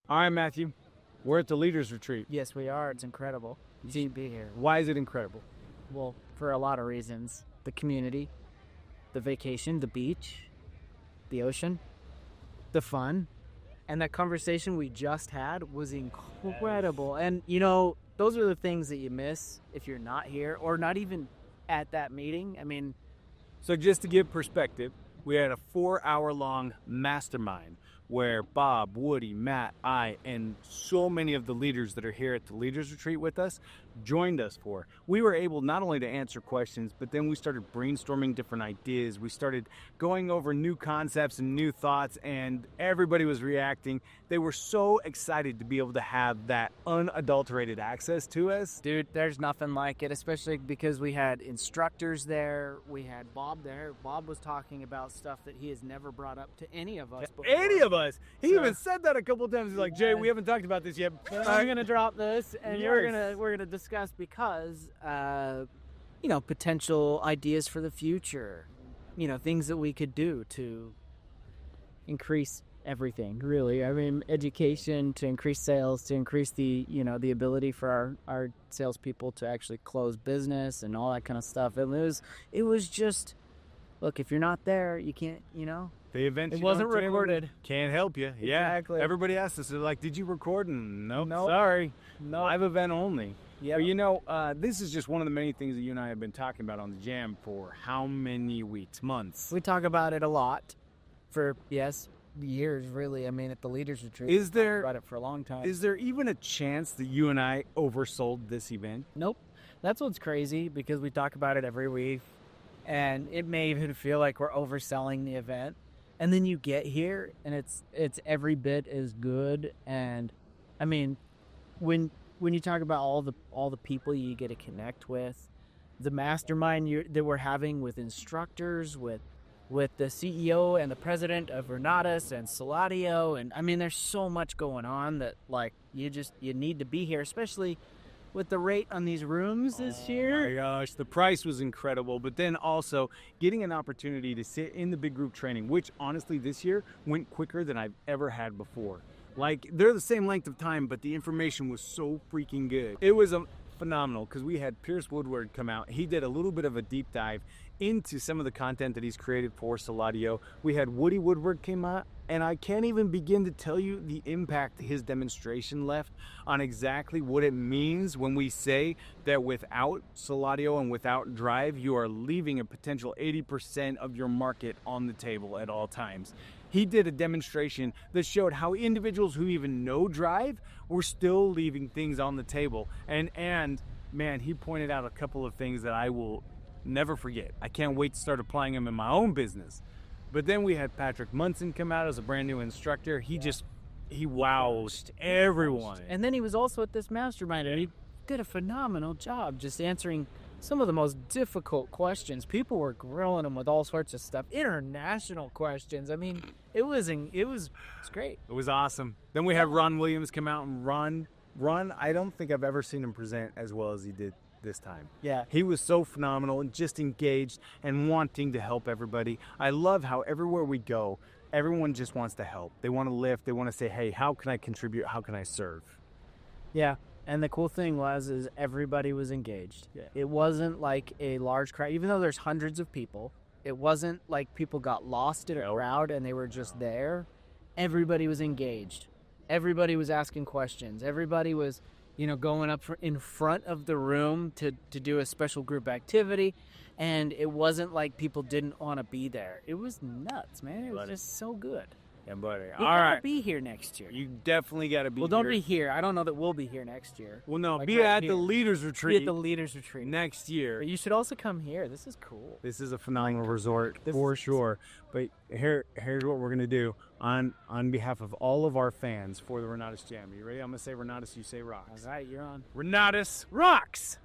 All right, Matthew. We're at the Leaders Retreat. Yes, we are. It's incredible to be here. Why is it incredible? Well, for a lot of reasons. The community, the vacation, the beach, the ocean, the fun, and that conversation we just had was incredible. And, you know, those are the things that you miss if you're not here or not even at that meeting. I mean, So just to give perspective, we had a 4-hour-long mastermind where Bob, Woody, Matt, I, and so many of the leaders that are here at the Leaders Retreat with us joined us for. We were able not only to answer questions, but then we started brainstorming different ideas. We started going over new concepts and new thoughts, and everybody was reacting. They were so excited to be able to have that unadulterated access to us. dude, there's nothing like it, especially because we had instructors there. We had Bob there. Bob was talking about stuff that he has never brought up to any of us before. Any of us. He So- even said that a couple of times. He's like, Jay, we haven't talked about this yet. I'm gonna drop this, and Yes. we're gonna discuss because you know, potential ideas for the future, you know, things that we could do to increase everything. Really, I mean, education, to increase sales, to increase the, you know, the ability for our salespeople to actually close business and all that kind of stuff. And it was just, look, if you're not there, you can't, you know. The event It you wasn't don't attend recorded. Can't help you. Yeah, Exactly. everybody asked us, they're like, did you record? And nope, Nope. sorry. No. Live event only. Yeah. But you know, this is just one of the many things that you and I have been talking about on the Jam for how many weeks, months? We talk about it a lot for, yes, years, really. I mean, at the Leaders Retreat. Is there- we talked about it for a long time. Is there even a chance that you and I oversold this event? Nope. That's what's crazy, because we talk about it every week, and it may even feel like we're overselling the event. And then you get here, and it's every bit as good. And I mean, when you talk about all the people you get to connect with, the mastermind that we're having with instructors, with the CEO and the president of Renatus and Saladio, and I mean, there's so much going on that, like, you need to be here, especially with the rate on these rooms this Oh year. my gosh, the price was incredible, but then also getting an opportunity to sit in the big group training, which honestly this year went quicker than I've ever had before. Like, they're the same length of time, but the information was so freaking good. It was phenomenal because we had Pierce Woodward come out. He did a little bit of a deep dive into some of the content that he's created for Saladio. We had Woody Woodward came out, and I can't even begin to tell you the impact his demonstration left on exactly what it means when we say that without Saladio and without Drive, you are leaving a potential 80% of your market on the table at all times. He did a demonstration that showed how individuals who even know Drive were still leaving things on the table. And man, he pointed out a couple of things that I will never forget. I can't wait to start applying them in my own business. But then we had Patrick Munson come out as a brand new instructor. He wowed everyone. And then he was also at this mastermind, and he did a phenomenal job just answering some of the most difficult questions. People were grilling him with all sorts of stuff, international questions. I mean, it was great. It was awesome. Then we had Ron Williams come out and Ron, I don't think I've ever seen him present as well as he did this time. Yeah. He was so phenomenal and just engaged and wanting to help everybody. I love how everywhere we go, everyone just wants to help. They want to lift. They want to say, hey, how can I contribute? How can I serve? Yeah. And the cool thing is everybody was engaged. Yeah. It wasn't like a large crowd, even though there's hundreds of people. It wasn't like people got lost in a crowd and they were just there. Everybody was engaged. Everybody was asking questions. Everybody was, you know, going up in front of the room to do a special group activity. And it wasn't like people didn't want to be there. It was nuts, man. It was just so good. Yeah, buddy. You All gotta right. be here next year. You definitely got to be Well, don't here. be here. I don't know that we'll be here next year. Well, no, Like be right at here. the Leaders Be Retreat at the Leaders Retreat. next year. But you should also come here. This is cool. This is a phenomenal resort for sure. But here's what we're gonna do on behalf of all of our fans for the Renatus Jam. You ready? I'm gonna say Renatus, you say rocks. All right, you're on. Renatus rocks.